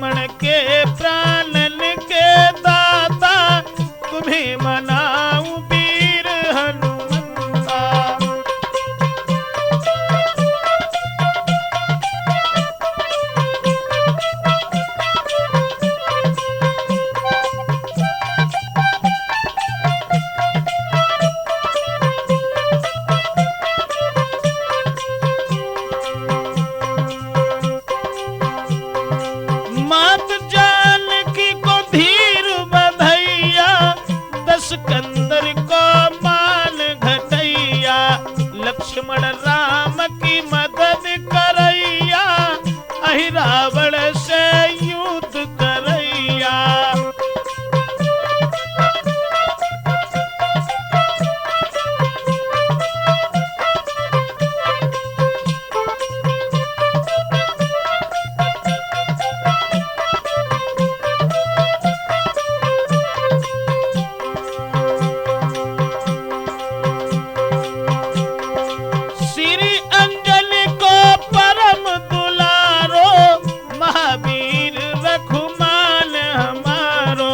लक्ष्मण के प्राणन के दाता, तुम्हें मनाऊं वीर हनुमंता। मात जानकी को धीर बधैया, दशकंदर को मान घटैया। लक्ष्मण राम की मदद करैया, अहि रावण से युद्ध करैया। श्री अंजलि को परम दुलारो, महावीर रघुमान हमारो।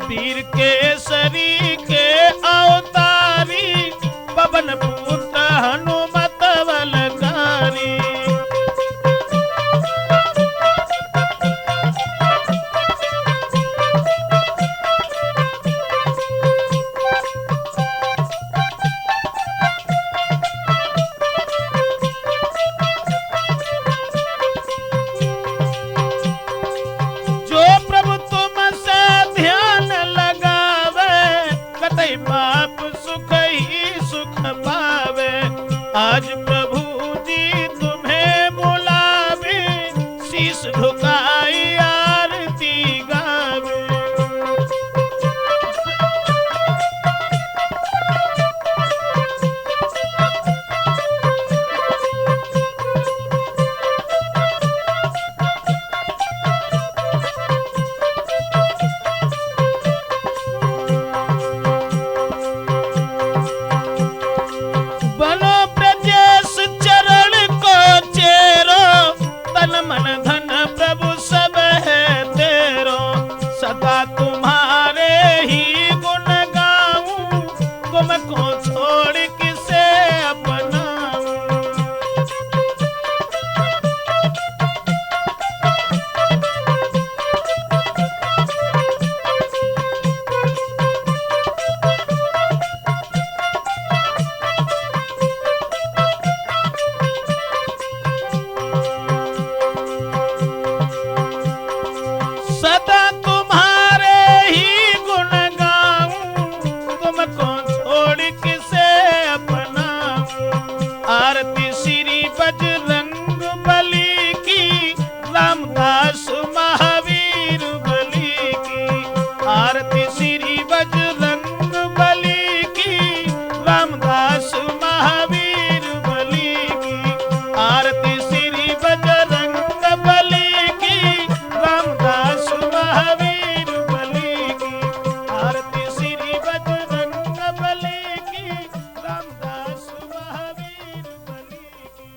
वीर केसरी के अवतारी, पवन पुत्र हनुमत बलकारी। जो प्रभु तुमसे ध्यान लगावे, कतई पाप सुख ही सुख पावे। आज प्रभु जी तुम्हें बुलावे, शीश झुकाई आरती गावे। बनो ब्रजेश चरण को चेरो, तन मन धन प्रभु सब है तेरो। सदा तुम्हारे ही गुण गाऊं, तुमको छोड़ किसे अपनाऊं। सदा तुम्हारे ही गुण गाऊं, तुमको छोड़ किसे अपनाऊं। आरती श्री बजरंग बली की, रामदास महावीर बली की। आरती श्री बजरंग बली की, रामदास महावीर बली की। आरती श्री बजरंग बली की, रामदास महावीर बली की। आरती श्री बजरंग बली की, रामदास महावीर बली की।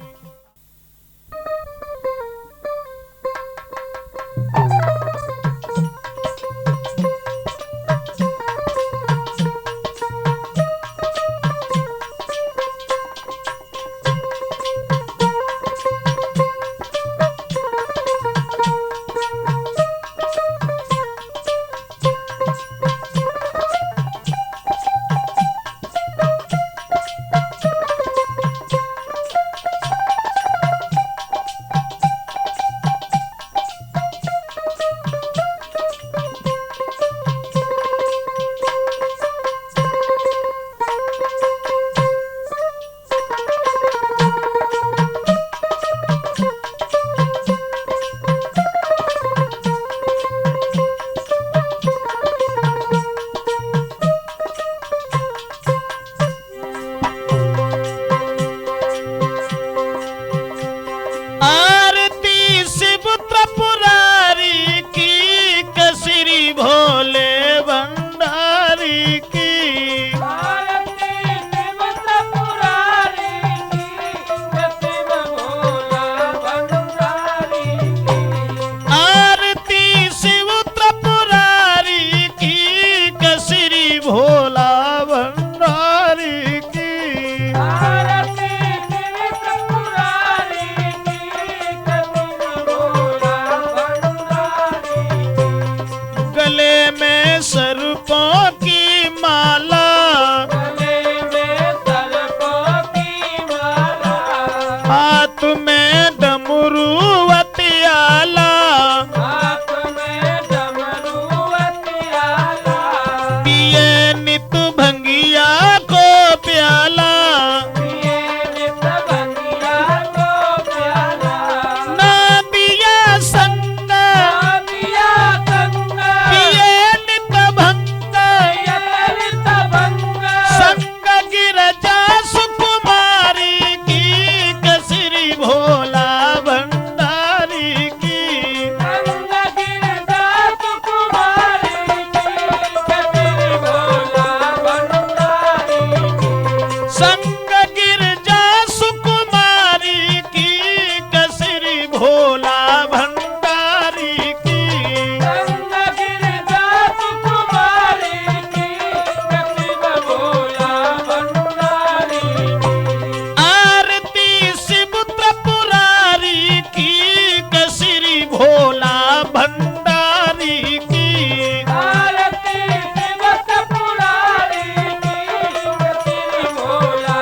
संग गिरजा सुकुमारी की कसरी भोला भंडारी की संग गिरजा सुकुमारी की कसरी भोला भंडारी की आरती शिव त्रिपुरारी की कसरी भोला भंडारी की आरती शिव त्रिपुरारी की कसरी भोला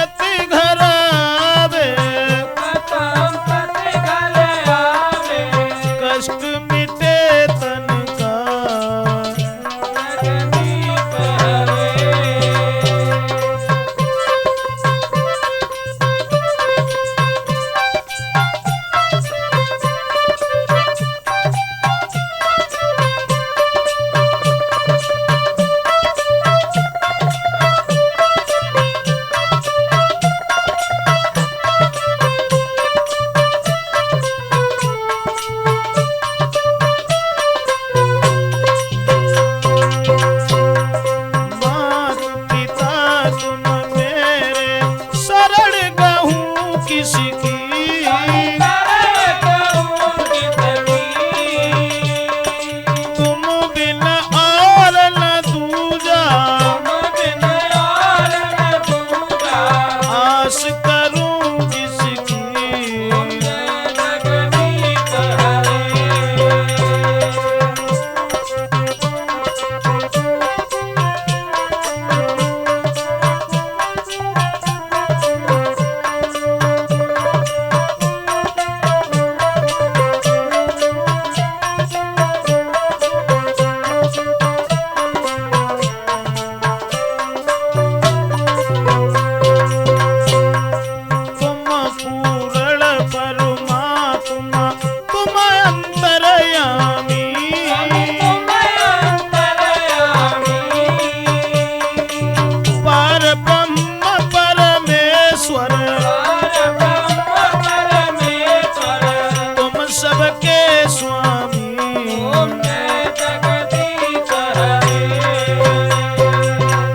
संपत्ति घर आवे, संपत्ति घर आवे, कष्ट मिटे तन का, जगदीप हरे। मात पिता तुम मेरे शरण गहूँ किसकी, तुम बिन और न दूजा, आस करूं जिसकी, तुम पूर्ण परमात्मा तुम अंतर्यामी, पर ब्रह्म परमेश्वर, तुम सबके स्वामी,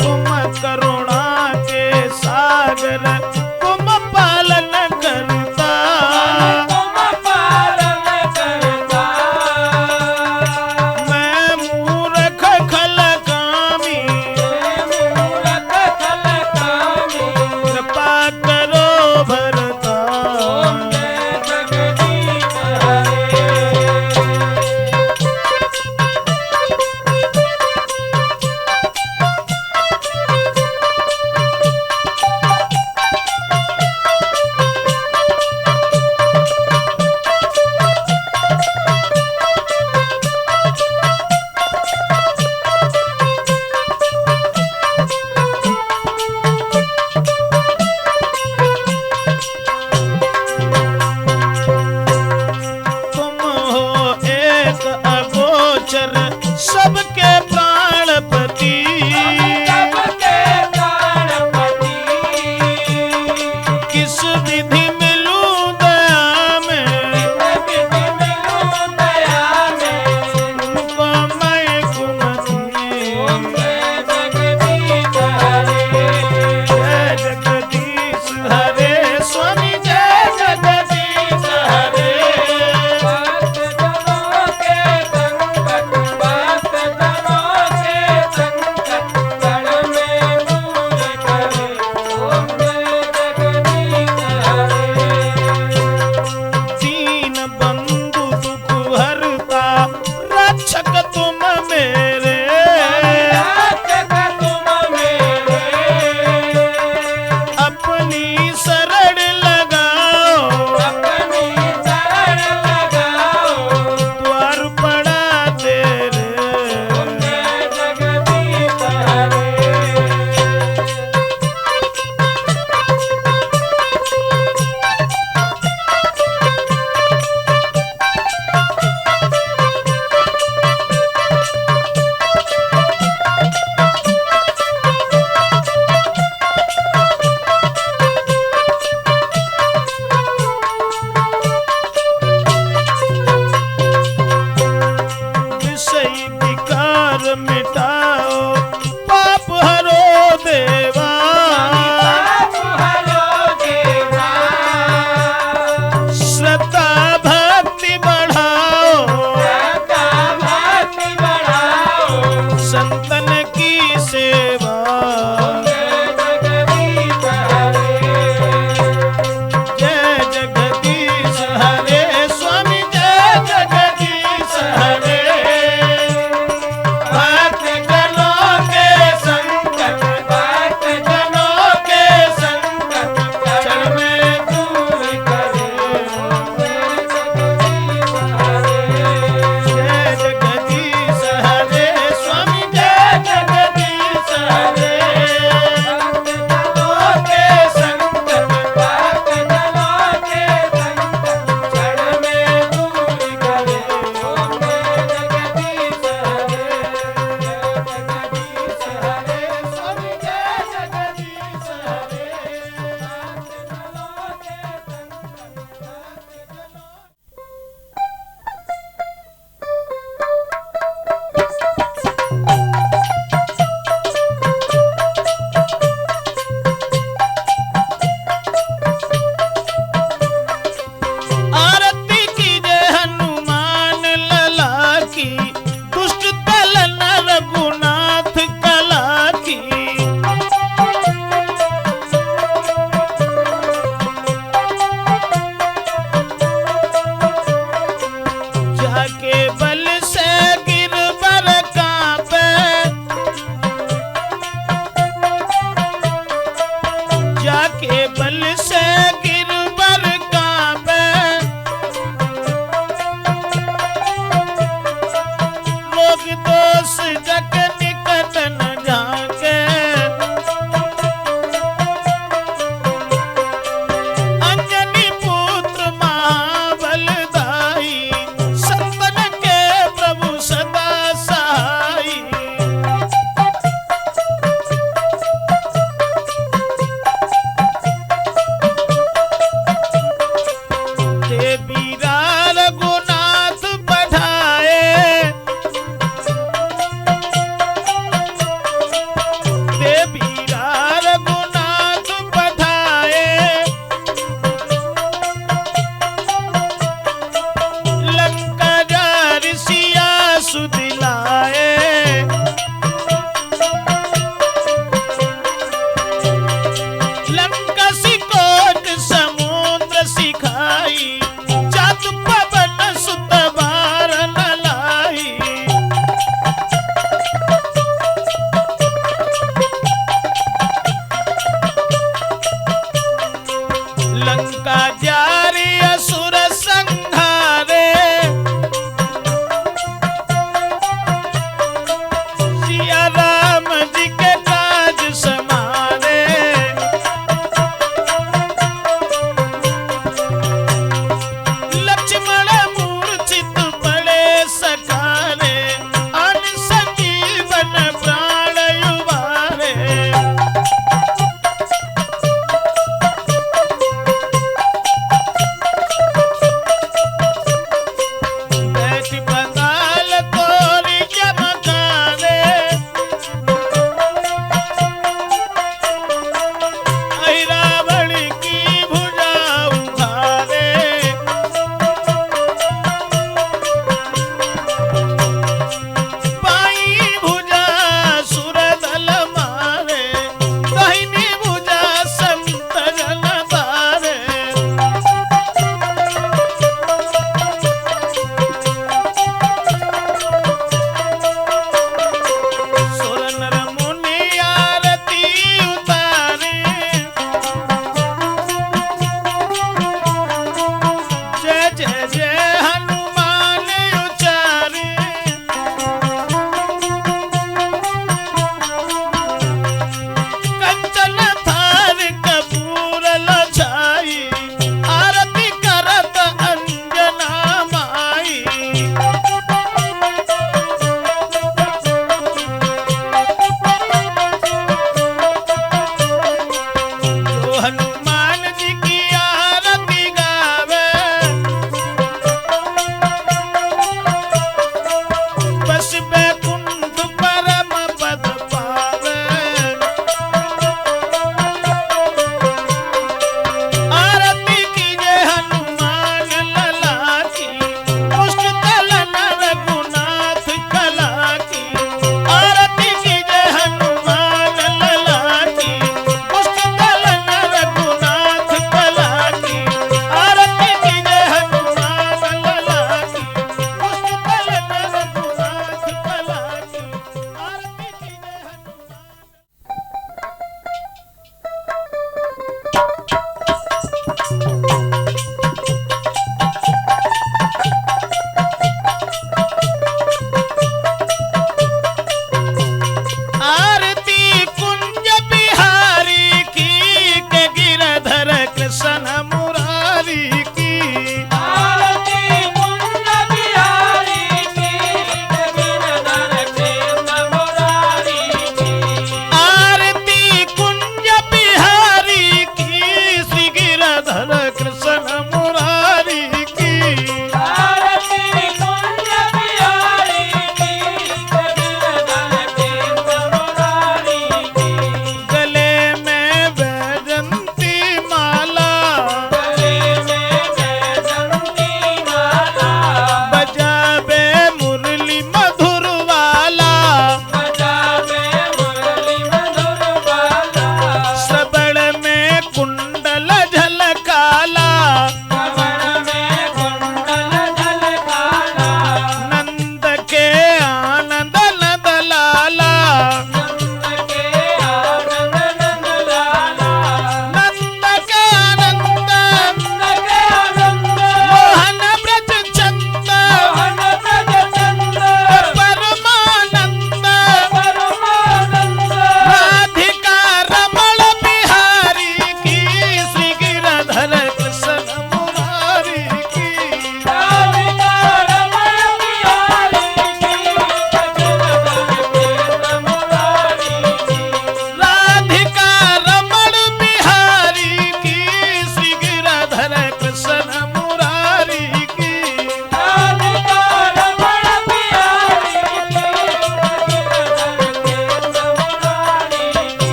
तुम करुणा के सागर, तुम पालन करता, मैं मूर्ख खल कामी, कृपा करो भरता, बल से गिरवर कांपे, लोग दोष जग निकट न झांके। अंजनी पुत्र महाबलदाई, संतन के प्रभु सदा सहाई।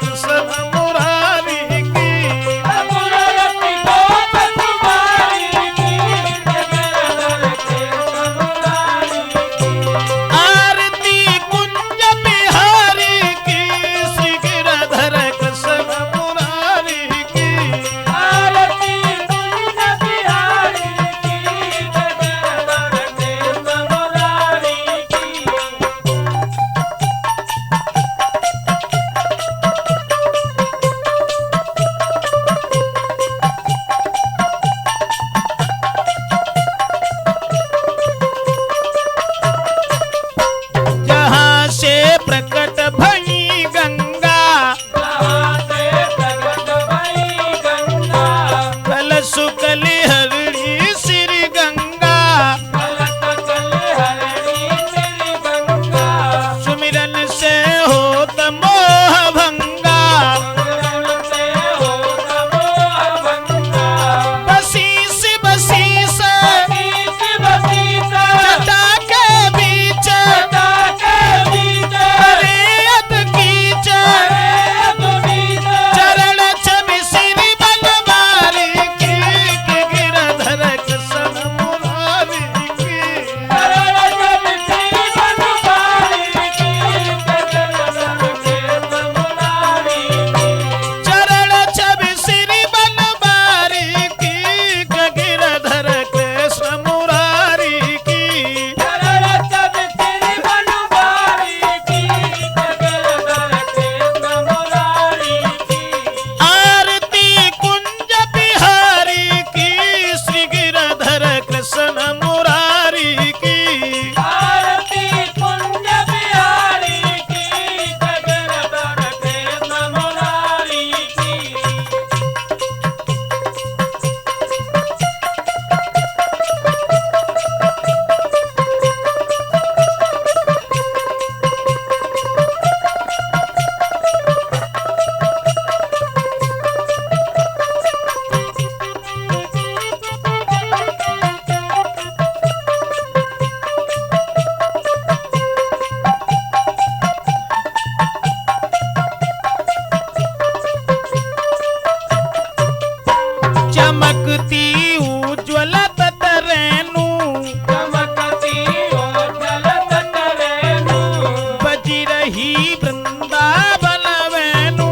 कृष्ण मुरारी की। रघुरति गोप कुमारी की, गिरधर कृष्ण मुरारी की। आरती कुंज बिहारी की, श्री गिरधर कृष्ण मुरारी की। आरती कुंज बिहारी की, गिरधर कृष्ण मुरारी की। जहाँ से प्रकट भई गंगा, जहाँ से प्रकट भई गंगा, कल सुकल हरणी श्री गंगा। कलक कलहरी श्री गंगा। सुमिरन से होत मोह भंगा, सुमिरन से होत मोह भंगा। बसीस बसीस बसीस बसीस जटा के बीच, जटा के बीच, रेत कीच, रेत बीच, चरण छवि श्री बनवारी की, गिरधर कृष्ण मुरारी की। चरण छवि श्री बनवारी की, गिरधर कृष्ण मुरारी की। चरण छवि श्री बनवारी की, गिरधर कृष्ण मुरारी की। चरण छवि श्री बनवारी की, गिरधर कृष्ण मुरारी की। आरती कुंज बिहारी की, श्री गिरधर कृष्ण मुरारी की। आरती कुंज बिहारी की, गिरधर कृष्ण मुरारी की। चमकती उज्ज्वल तरेनु, चमकती ओझल तटरेनु, बजी रही वृंदावन वेणु।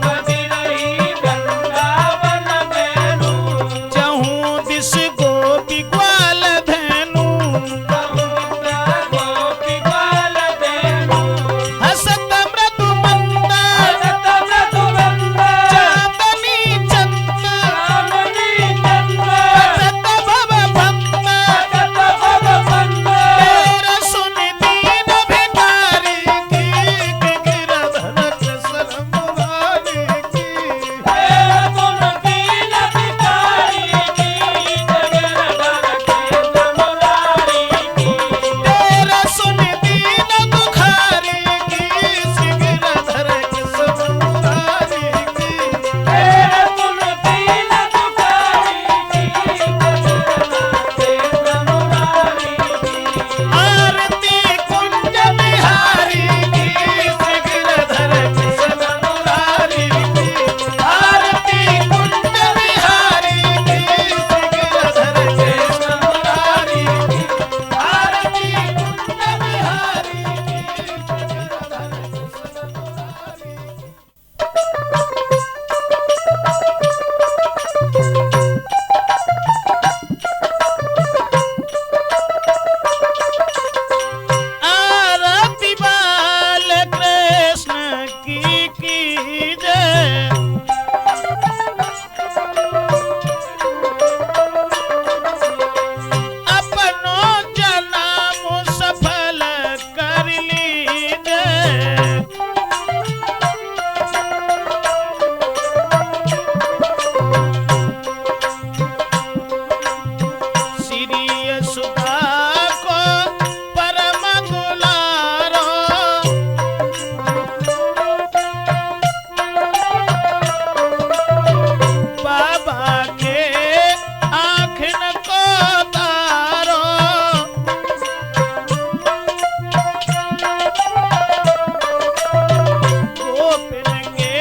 बजी रही वृंदावन वेणु। चहूँ दिस गोपी ग्वाल धेनु, समुद्र गोपी ग्वाल धेनु। हसत मृदु मंद हसत मृदुमंद, चांदनी चंद, चांदनी चंद, हसत भव भंग, हसत भव भंग। तेरा सुन दीन भिखारी की, गिरधर कृष्ण मुरारी की। तेरा सुन दीन भिखारी की, गिरधर कृष्ण मुरारी की। तेरा सुन दीन दुखारी की, श्री गिरधर कृष्ण मुरारी की। तेरा सुन दीन दुखारी की, गिरधर कृष्ण मुरारी की। आरती कुंज बिहारी की, श्री गिरधर कृष्ण मुरारी की। आरती कुंज बिहारी की, श्री गिरधर कृष्ण मुरारी की। आरती कुंज बिहारी की, श्री गिरधर कृष्ण मुरारी की। आरती बाल कृष्ण की जय। अपनो जन्म सफल कर लीजिए। श्री यशोदा को परम दुलारो, बाबा के आँखन को तारो। गोपिन के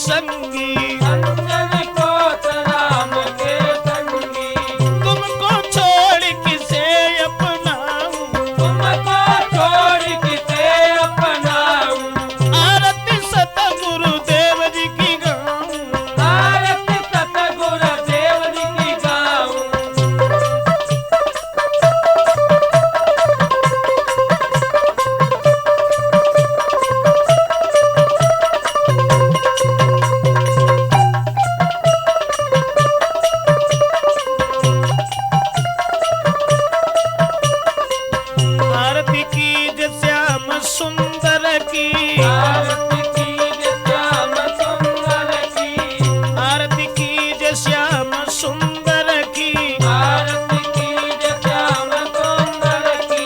संगी, अंजनी कोस राम के संगी, तुमको छोड़ किसे अपनाऊं, तुमको छोड़ किसे अपनाऊं, आरती सतगुरुदेव जी की गाऊं, आरती सतगुरुदेव जी की गाऊं। आरती कीज श्याम सुंदर की, आरती कीज श्याम सुंदर की, आरती कीज श्याम सुंदर की, आरती कीज श्याम सुंदर की,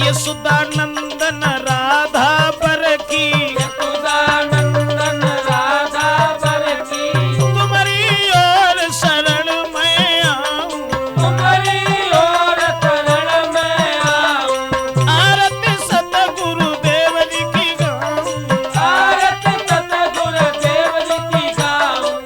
यशोदानंदन राधा बर की, यशोदानंदन राधा बर की, तुम्हारी ओर शरण मैं आऊं, तुम्हारी ओर शरण मैं आऊं, आरती सतगुरुदेव जी की गाऊं, आरती सतगुरुदेव जी की गाऊं।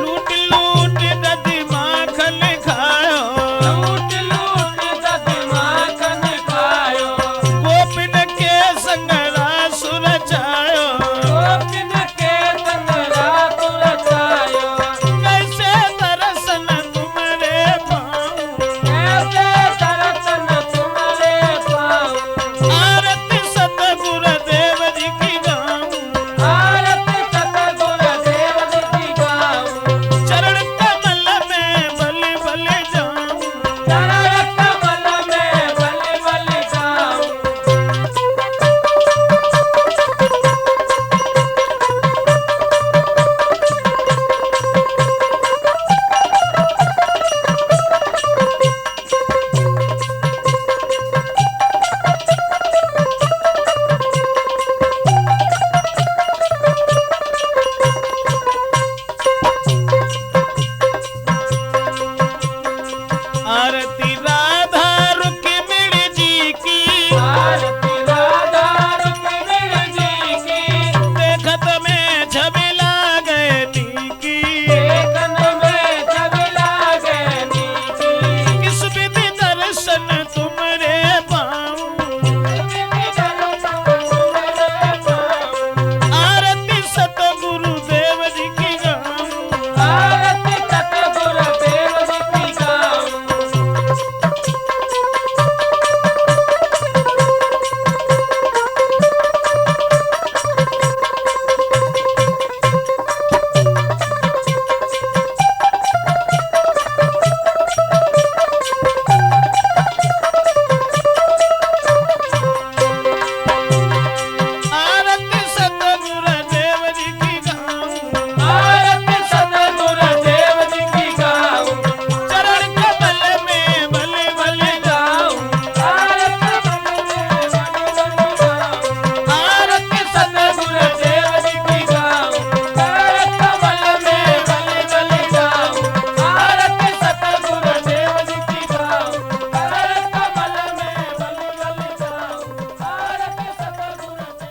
लूट लूट दधी माखन खायो, लूट लूट दधी माखन खायो, गोपिन के संग रासुर जायो, गोपिन के संग रात रचायो, कैसे दर्शन तुम्हारे पाऊं, कैसे दर्शन तुम्हारे पाऊं, आरती सतगुरुदेव जी की गाऊं, आरती सतगुरुदेव जी की गाऊं, चरण कमल में बलि बलि जाऊं, चरण कमल में बलि बलि जाऊं। आरती राधा रुक्मिणी जी की, आरती राधा रुक्मिणी जी की, देखत में झबिला गए नीकी, देखन में छबिला गैनी की, किस विधि दर्शन तुमरे पाऊं, आरती सतगुरुदेव जी की गाऊं, आरती सतगुरुदेव जी की गाऊं। आरती सतगुरुदेव जी की गाऊं, आरती सतगुरुदेव जी की गाऊं, चरण कमल में बलि बलि जाऊं, आरती सतगुरुदेव जी की गाऊं, कमल में बलि बलि जाऊं, आरती सतगुरुदेव जी की गाऊं, कमल में बलि बलि जाऊं, आरती सतगुरुदेव।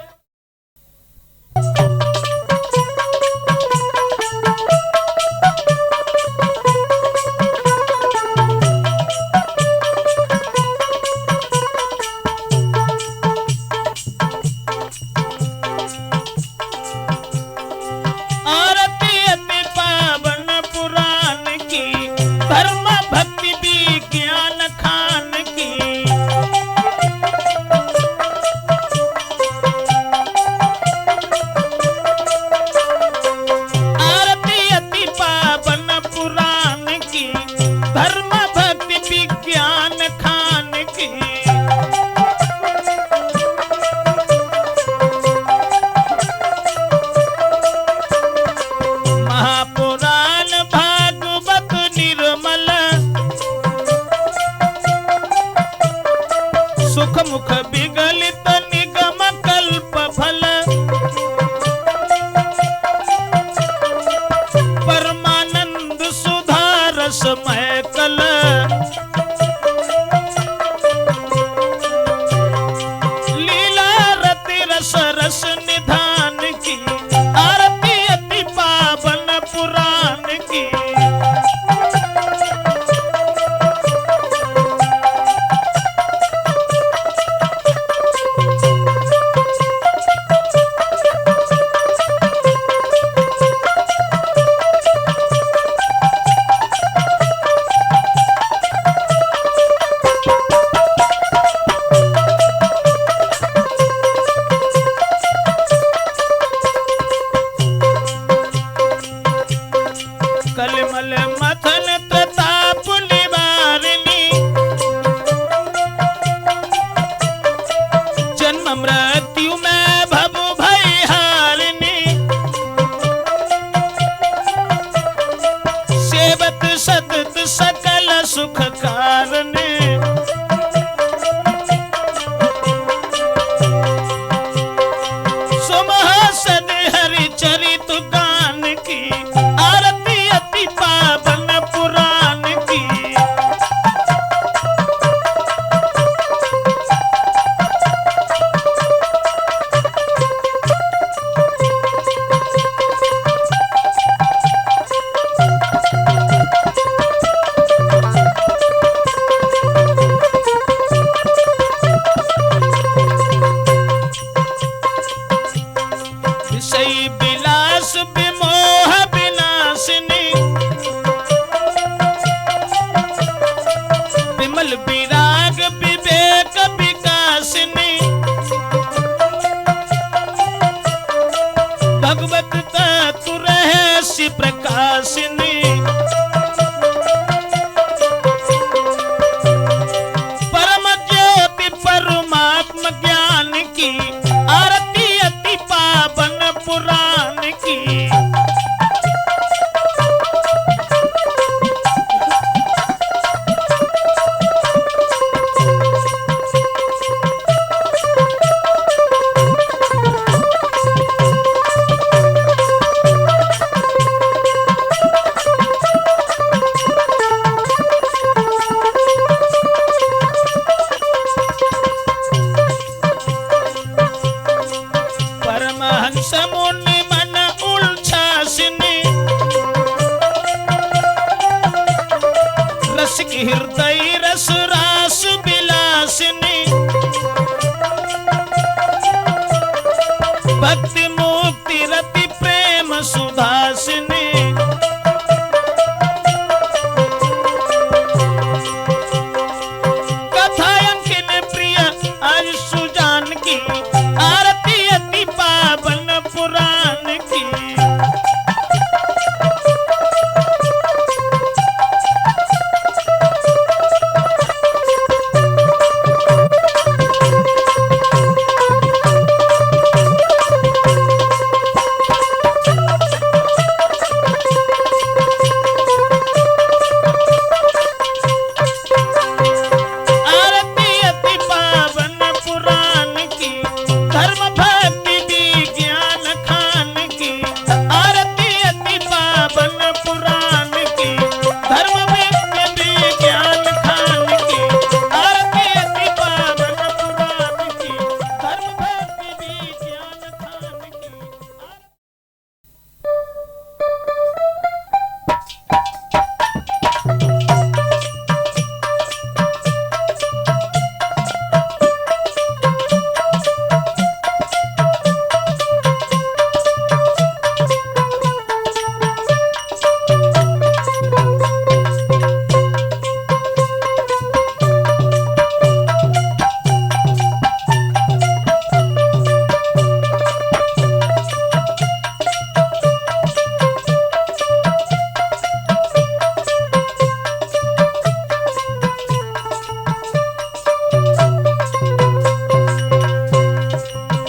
आरती अति पावन पुराण की, धर्म भक्ति विज्ञान खान की, आरती अति पावन पुराण की, धर्म भक्ति विज्ञान खान की, महापुराण भागवत निर्मल, सुख मुख विगलित आत्म ज्ञान की आरती अति पावन पुराण की। परमहंस मुनि मन उल्छासिनी रसिक हृदय रस रास विलासिनी भक्ति मुक्ति रति प्रेम सुधासिनी कथायंकिन प्रिय आज सुजान की आरती अति पावन पुराण की। आरती अति पावन पुराण की धर्म भक्ति विज्ञान खान की। आरती अति पावन पुराण की धर्म भक्ति विज्ञान खान की। आरती अति पावन पुराण की धर्म भक्ति विज्ञान खान की।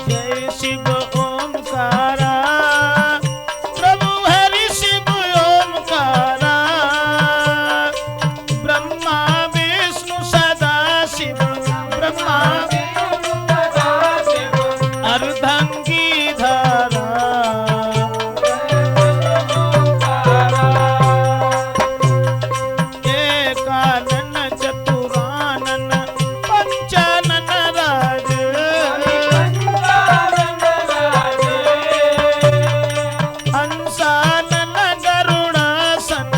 जय शिव ओमकारा प्रभु हरि शिव ओमकारा ब्रह्मा विष्णु सदा शिव ब्रह्मा अर्धंगी धारा एकानन चतुरानन पंचानन राज हंसानन गरुड़ासन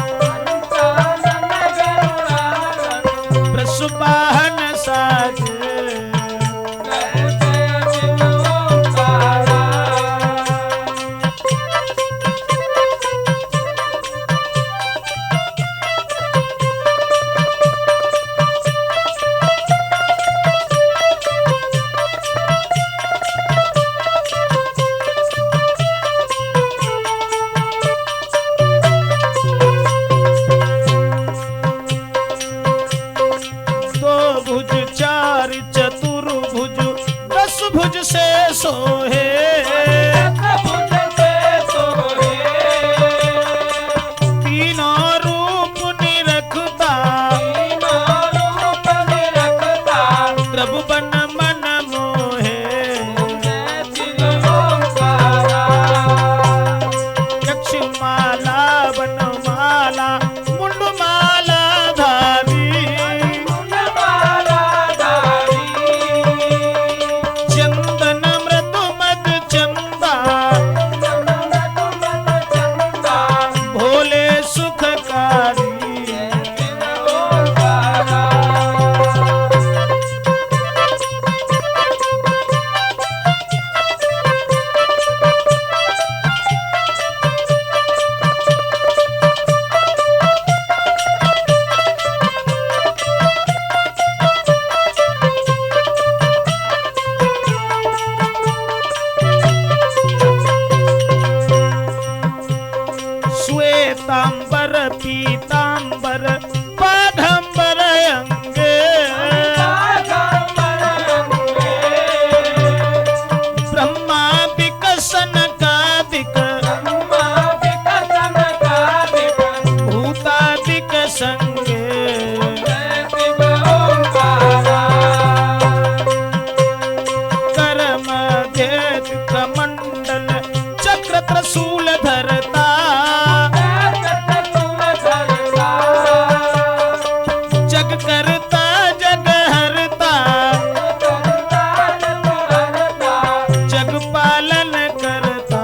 वृषभान साज दो भुज चार चतुर्भुज दस भुज से सोहे तीनों रूप निरखता प्रभु बन मन मोहे यक्षमाला वनमाला मुंडमाला धारी चंदन मृदु मद चंदा भोले सुखकारी श्वेतांबर पीतांबर बाघंबर अंगे जेत कमंडल चक्र त्रिशूल धरता, जग करता जग हरता, जग पालन करता।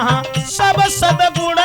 सब सदगुण